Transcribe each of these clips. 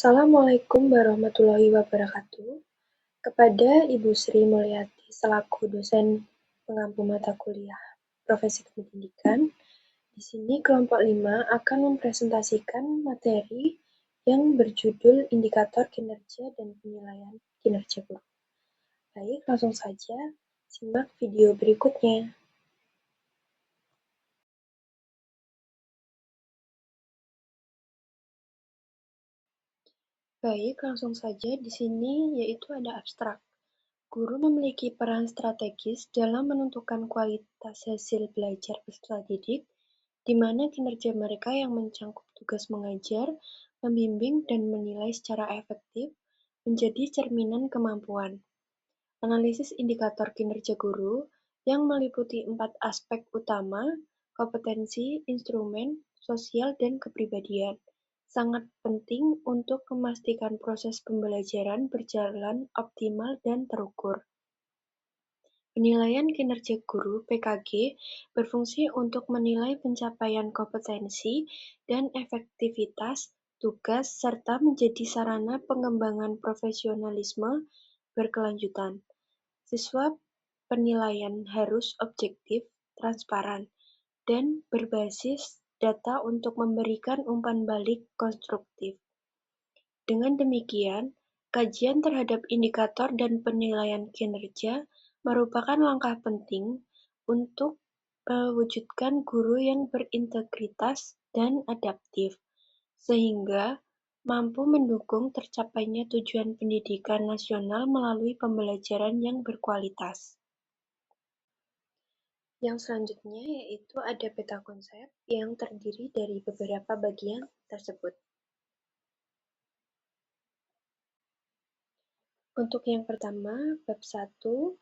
Assalamualaikum warahmatullahi wabarakatuh. Kepada Ibu Sri Mulyati selaku dosen pengampu mata kuliah Profesi Kependidikan, di sini kelompok 5 akan mempresentasikan materi yang berjudul Indikator Kinerja dan Penilaian Kinerja Guru. Baik, langsung saja simak video berikutnya. Baik, langsung saja di sini yaitu ada abstrak. Guru memiliki peran strategis dalam menentukan kualitas hasil belajar peserta didik, di mana kinerja mereka yang mencangkup tugas mengajar, membimbing, dan menilai secara efektif menjadi cerminan kemampuan. Analisis indikator kinerja guru yang meliputi 4 aspek utama, kompetensi, instrumen, sosial, dan kepribadian, sangat penting untuk memastikan proses pembelajaran berjalan optimal dan terukur. Penilaian kinerja guru (PKG) berfungsi untuk menilai pencapaian kompetensi dan efektivitas tugas serta menjadi sarana pengembangan profesionalisme berkelanjutan. Siswa penilaian harus objektif, transparan, dan berbasis data untuk memberikan umpan balik konstruktif. Dengan demikian, kajian terhadap indikator dan penilaian kinerja merupakan langkah penting untuk mewujudkan guru yang berintegritas dan adaptif, sehingga mampu mendukung tercapainya tujuan pendidikan nasional melalui pembelajaran yang berkualitas. Yang selanjutnya yaitu ada peta konsep yang terdiri dari beberapa bagian tersebut. Untuk yang pertama, bab 1,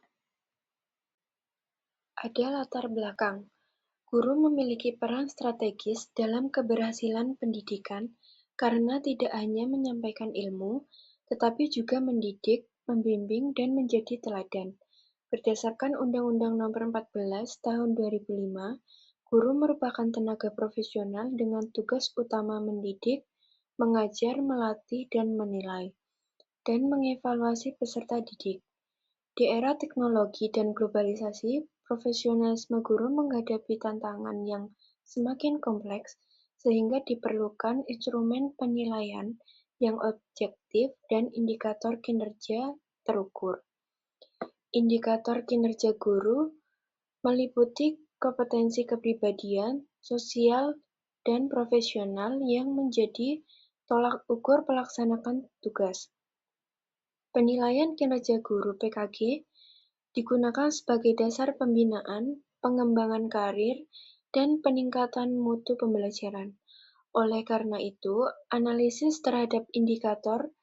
ada latar belakang. Guru memiliki peran strategis dalam keberhasilan pendidikan karena tidak hanya menyampaikan ilmu, tetapi juga mendidik, membimbing, dan menjadi teladan. Berdasarkan Undang-Undang Nomor 14 Tahun 2005, guru merupakan tenaga profesional dengan tugas utama mendidik, mengajar, melatih, dan menilai, dan mengevaluasi peserta didik. Di era teknologi dan globalisasi, profesionalisme guru menghadapi tantangan yang semakin kompleks, sehingga diperlukan instrumen penilaian yang objektif dan indikator kinerja terukur. Indikator kinerja guru meliputi kompetensi kepribadian, sosial, dan profesional yang menjadi tolak ukur pelaksanaan tugas. Penilaian kinerja guru (PKG) digunakan sebagai dasar pembinaan, pengembangan karir, dan peningkatan mutu pembelajaran. Oleh karena itu, analisis terhadap indikator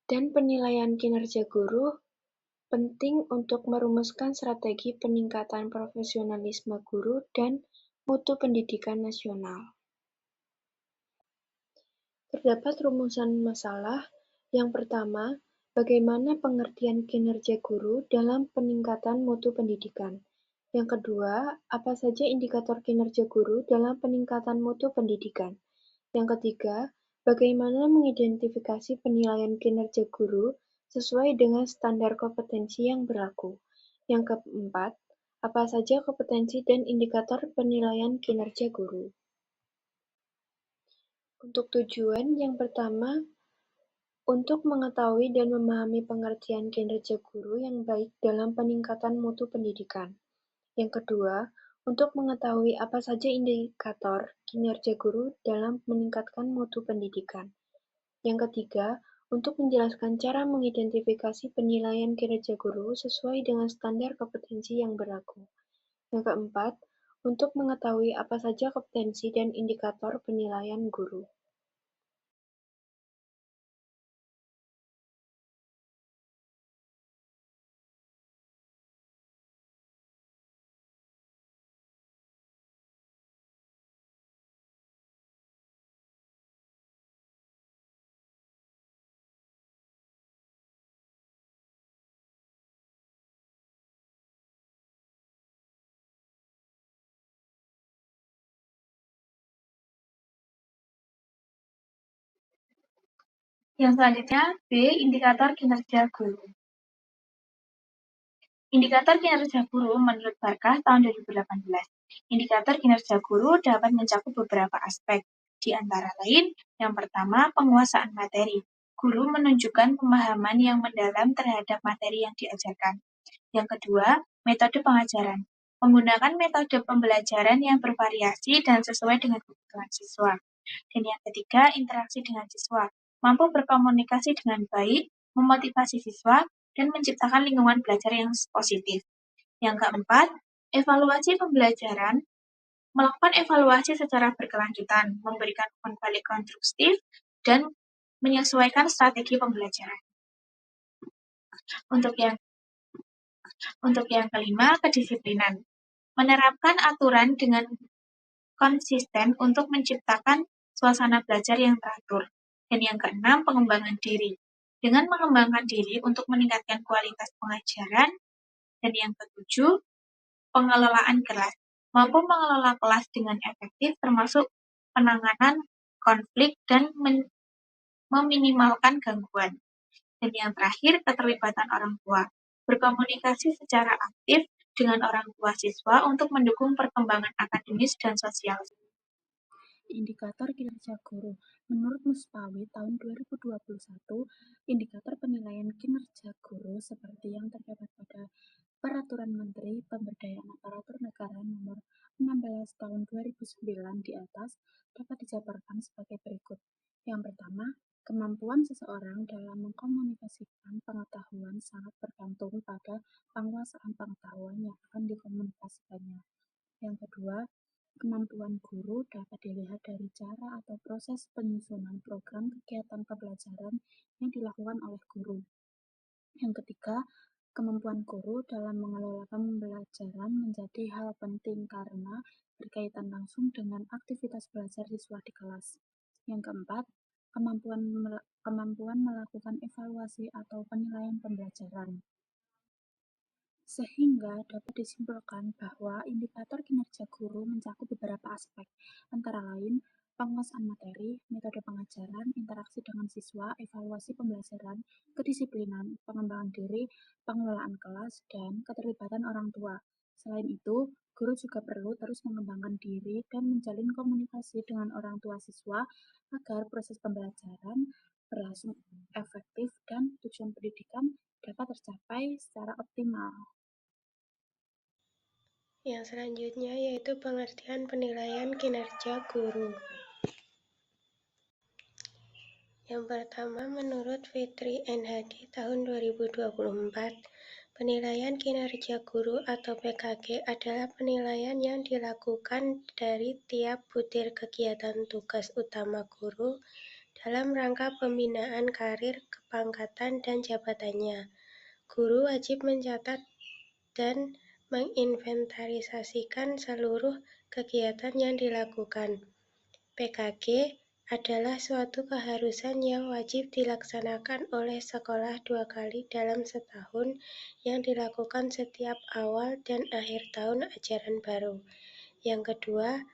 dan penilaian kinerja guru penting untuk merumuskan strategi peningkatan profesionalisme guru dan mutu pendidikan nasional. Terdapat rumusan masalah. Yang pertama, bagaimana pengertian kinerja guru dalam peningkatan mutu pendidikan? Yang kedua, apa saja indikator kinerja guru dalam peningkatan mutu pendidikan? Yang ketiga, bagaimana mengidentifikasi penilaian kinerja guru sesuai dengan standar kompetensi yang berlaku? Yang keempat, apa saja kompetensi dan indikator penilaian kinerja guru? Untuk tujuan yang pertama, untuk mengetahui dan memahami pengertian kinerja guru yang baik dalam peningkatan mutu pendidikan. Yang kedua, untuk mengetahui apa saja indikator kinerja guru dalam meningkatkan mutu pendidikan. Yang ketiga, untuk menjelaskan cara mengidentifikasi penilaian kinerja guru sesuai dengan standar kompetensi yang berlaku. Yang keempat, untuk mengetahui apa saja kompetensi dan indikator penilaian guru. Yang selanjutnya, B. Indikator kinerja guru. Indikator kinerja guru menurut Barkah tahun 2018. Indikator kinerja guru dapat mencakup beberapa aspek, di antara lain, yang pertama, penguasaan materi. Guru menunjukkan pemahaman yang mendalam terhadap materi yang diajarkan. Yang kedua, metode pengajaran. Menggunakan metode pembelajaran yang bervariasi dan sesuai dengan kebutuhan siswa. Dan yang ketiga, interaksi dengan siswa. Mampu berkomunikasi dengan baik, memotivasi siswa, dan menciptakan lingkungan belajar yang positif. Yang keempat, evaluasi pembelajaran. Melakukan evaluasi secara berkelanjutan, memberikan umpan balik konstruktif, dan menyesuaikan strategi pembelajaran. Untuk yang kelima, kedisiplinan. Menerapkan aturan dengan konsisten untuk menciptakan suasana belajar yang teratur. Dan yang keenam, pengembangan diri. Dengan mengembangkan diri untuk meningkatkan kualitas pengajaran. Dan yang ketujuh, pengelolaan kelas. Mampu mengelola kelas dengan efektif termasuk penanganan konflik dan meminimalkan gangguan. Dan yang terakhir, keterlibatan orang tua. Berkomunikasi secara aktif dengan orang tua siswa untuk mendukung perkembangan akademis dan sosial. Indikator kinerja guru. Menurut Muspawi tahun 2021, indikator penilaian kinerja guru seperti yang terdapat pada Peraturan Menteri Pemberdayaan Aparatur Negara Nomor 16 Tahun 2009 di atas dapat dijabarkan sebagai berikut. Yang pertama, kemampuan seseorang dalam mengkomunikasikan pengetahuan sangat bergantung pada penguasaan pengetahuan yang akan dikomunikasikannya. Yang kedua, kemampuan guru dapat dilihat dari cara atau proses penyusunan program kegiatan pembelajaran yang dilakukan oleh guru. Yang ketiga, kemampuan guru dalam mengelola pembelajaran menjadi hal penting karena berkaitan langsung dengan aktivitas belajar siswa di kelas. Yang keempat, kemampuan melakukan evaluasi atau penilaian pembelajaran. Sehingga dapat disimpulkan bahwa indikator kinerja guru mencakup beberapa aspek, antara lain penguasaan materi, metode pengajaran, interaksi dengan siswa, evaluasi pembelajaran, kedisiplinan, pengembangan diri, pengelolaan kelas, dan keterlibatan orang tua. Selain itu, guru juga perlu terus mengembangkan diri dan menjalin komunikasi dengan orang tua siswa agar proses pembelajaran berlangsung efektif dan tujuan pendidikan dapat tercapai secara optimal. Yang selanjutnya yaitu pengertian penilaian kinerja guru. Yang pertama, menurut Fitri NHD tahun 2024, penilaian kinerja guru atau PKG adalah penilaian yang dilakukan dari tiap butir kegiatan tugas utama guru dalam rangka pembinaan karir, kepangkatan, dan jabatannya. Guru wajib mencatat dan menginventarisasikan seluruh kegiatan yang dilakukan. PKG adalah suatu keharusan yang wajib dilaksanakan oleh sekolah 2 kali dalam setahun yang dilakukan setiap awal dan akhir tahun ajaran baru. Yang kedua,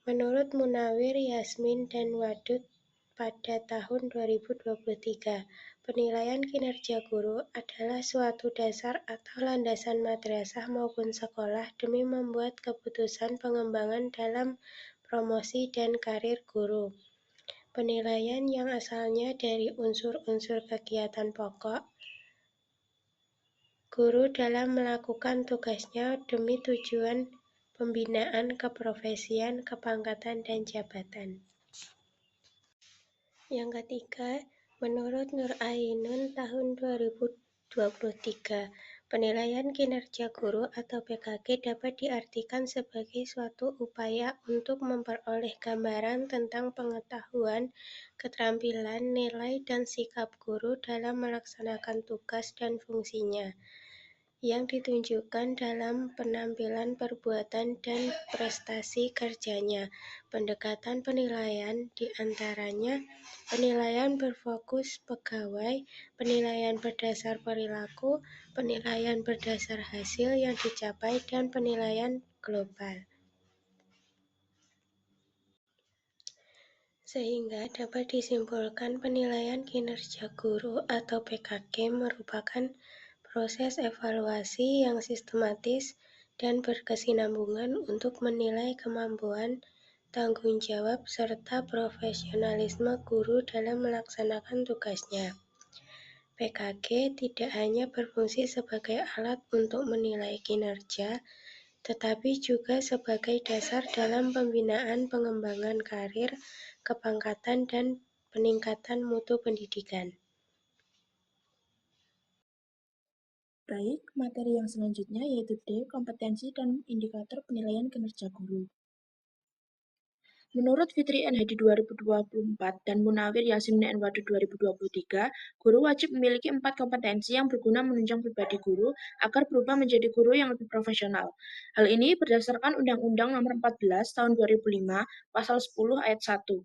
menurut Munawir, Yasmin, dan Wadud pada tahun 2023, penilaian kinerja guru adalah suatu dasar atau landasan madrasah maupun sekolah demi membuat keputusan pengembangan dalam promosi dan karir guru. Penilaian yang asalnya dari unsur-unsur kegiatan pokok guru dalam melakukan tugasnya demi tujuan pembinaan keprofesian, kepangkatan, dan jabatan. Yang ketiga, menurut Nur Ainun tahun 2023, penilaian kinerja guru atau PKG dapat diartikan sebagai suatu upaya untuk memperoleh gambaran tentang pengetahuan, keterampilan, nilai, dan sikap guru dalam melaksanakan tugas dan fungsinya, yang ditunjukkan dalam penampilan perbuatan dan prestasi kerjanya. Pendekatan penilaian diantaranya penilaian berfokus pegawai, penilaian berdasar perilaku, penilaian berdasar hasil yang dicapai, dan penilaian global. Sehingga dapat disimpulkan penilaian kinerja guru atau PKG merupakan proses evaluasi yang sistematis dan berkesinambungan untuk menilai kemampuan, tanggung jawab, serta profesionalisme guru dalam melaksanakan tugasnya. PKG tidak hanya berfungsi sebagai alat untuk menilai kinerja, tetapi juga sebagai dasar dalam pembinaan pengembangan karir, kepangkatan, dan peningkatan mutu pendidikan. Baik, materi yang selanjutnya yaitu D, kompetensi dan indikator penilaian kinerja guru. Menurut Fitri NHD 2024 dan Munawir Yasin NWD 2023, guru wajib memiliki 4 kompetensi yang berguna menunjang pribadi guru agar berubah menjadi guru yang lebih profesional. Hal ini berdasarkan Undang-Undang Nomor 14 Tahun 2005, Pasal 10 Ayat 1.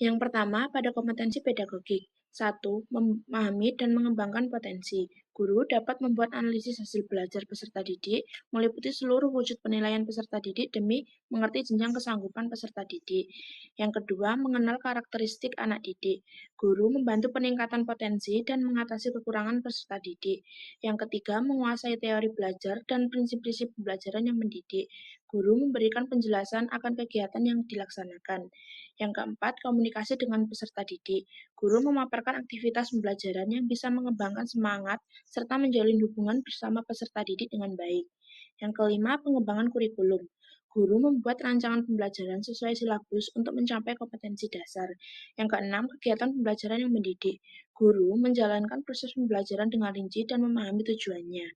Yang pertama, pada kompetensi pedagogik. 1. Memahami dan mengembangkan potensi. Guru dapat membuat analisis hasil belajar peserta didik, meliputi seluruh wujud penilaian peserta didik demi mengerti jenjang kesanggupan peserta didik. Yang kedua, mengenal karakteristik anak didik. Guru membantu peningkatan potensi dan mengatasi kekurangan peserta didik. Yang ketiga, menguasai teori belajar dan prinsip-prinsip pembelajaran yang mendidik. Guru memberikan penjelasan akan kegiatan yang dilaksanakan. Yang keempat, komunikasi dengan peserta didik. Guru memaparkan aktivitas pembelajaran yang bisa mengembangkan semangat serta menjalin hubungan bersama peserta didik dengan baik. Yang kelima, pengembangan kurikulum. Guru membuat rancangan pembelajaran sesuai silabus untuk mencapai kompetensi dasar. Yang keenam, kegiatan pembelajaran yang mendidik. Guru menjalankan proses pembelajaran dengan rinci dan memahami tujuannya.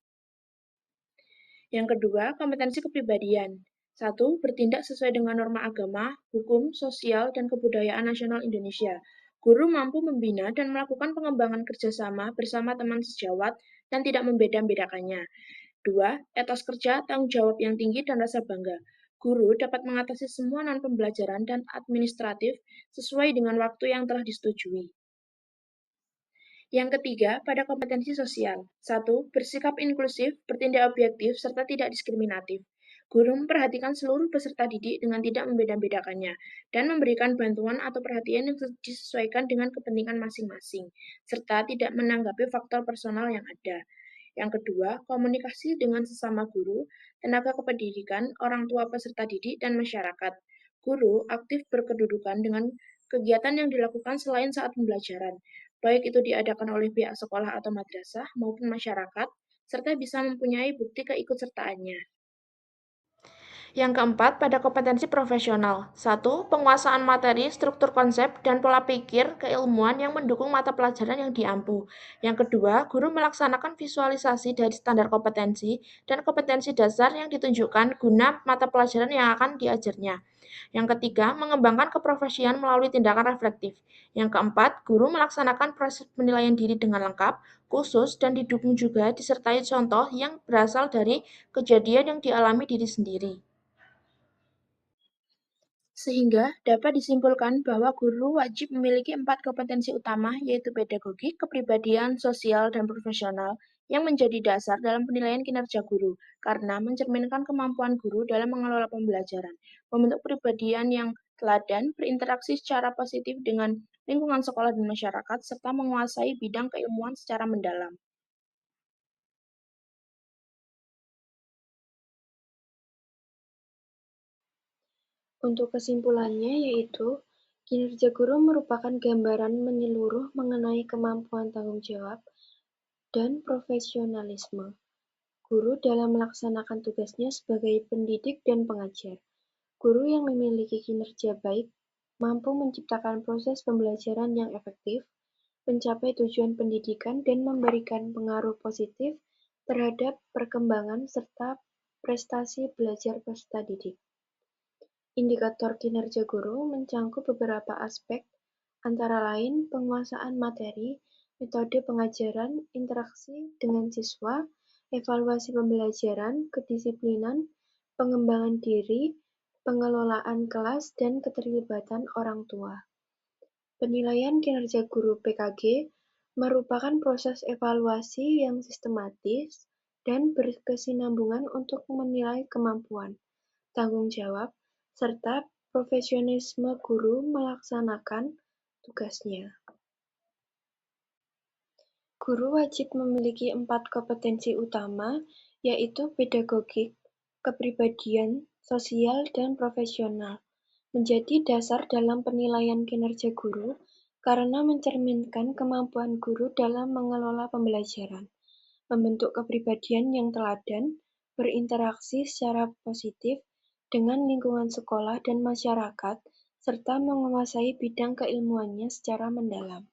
Yang kedua, kompetensi kepribadian. 1. Bertindak sesuai dengan norma agama, hukum, sosial, dan kebudayaan nasional Indonesia. Guru mampu membina dan melakukan pengembangan kerjasama bersama teman sejawat dan tidak membeda-bedakannya. 2. Etos kerja, tanggung jawab yang tinggi, dan rasa bangga. Guru dapat mengatasi semua non-pembelajaran dan administratif sesuai dengan waktu yang telah disetujui. Yang ketiga, pada kompetensi sosial. 1. Bersikap inklusif, bertindak objektif, serta tidak diskriminatif. Guru memperhatikan seluruh peserta didik dengan tidak membeda-bedakannya, dan memberikan bantuan atau perhatian yang disesuaikan dengan kepentingan masing-masing, serta tidak menanggapi faktor personal yang ada. Yang kedua, komunikasi dengan sesama guru, tenaga kependidikan, orang tua peserta didik, dan masyarakat. Guru aktif berkedudukan dengan kegiatan yang dilakukan selain saat pembelajaran, baik itu diadakan oleh pihak sekolah atau madrasah maupun masyarakat, serta bisa mempunyai bukti keikutsertaannya. Yang keempat, pada kompetensi profesional. 1. Penguasaan materi, struktur konsep, dan pola pikir keilmuan yang mendukung mata pelajaran yang diampu. Yang kedua, guru melaksanakan visualisasi dari standar kompetensi dan kompetensi dasar yang ditunjukkan guna mata pelajaran yang akan diajarnya. Yang ketiga, mengembangkan keprofesian melalui tindakan reflektif. Yang keempat, guru melaksanakan proses penilaian diri dengan lengkap, khusus, dan didukung juga disertai contoh yang berasal dari kejadian yang dialami diri sendiri. Sehingga dapat disimpulkan bahwa guru wajib memiliki 4 kompetensi utama yaitu pedagogik, kepribadian, sosial, dan profesional yang menjadi dasar dalam penilaian kinerja guru karena mencerminkan kemampuan guru dalam mengelola pembelajaran, membentuk kepribadian yang teladan, berinteraksi secara positif dengan lingkungan sekolah dan masyarakat, serta menguasai bidang keilmuan secara mendalam. Untuk kesimpulannya yaitu, kinerja guru merupakan gambaran menyeluruh mengenai kemampuan tanggung jawab dan profesionalisme guru dalam melaksanakan tugasnya sebagai pendidik dan pengajar. Guru yang memiliki kinerja baik mampu menciptakan proses pembelajaran yang efektif, mencapai tujuan pendidikan, dan memberikan pengaruh positif terhadap perkembangan serta prestasi belajar peserta didik. Indikator kinerja guru mencangkup beberapa aspek, antara lain penguasaan materi, metode pengajaran, interaksi dengan siswa, evaluasi pembelajaran, kedisiplinan, pengembangan diri, pengelolaan kelas, dan keterlibatan orang tua. Penilaian kinerja guru PKG merupakan proses evaluasi yang sistematis dan berkesinambungan untuk menilai kemampuan, tanggung jawab, serta profesionalisme guru melaksanakan tugasnya. Guru wajib memiliki 4 kompetensi utama, yaitu pedagogik, kepribadian, sosial, dan profesional, menjadi dasar dalam penilaian kinerja guru karena mencerminkan kemampuan guru dalam mengelola pembelajaran, membentuk kepribadian yang teladan, berinteraksi secara positif dengan lingkungan sekolah dan masyarakat, serta menguasai bidang keilmuannya secara mendalam.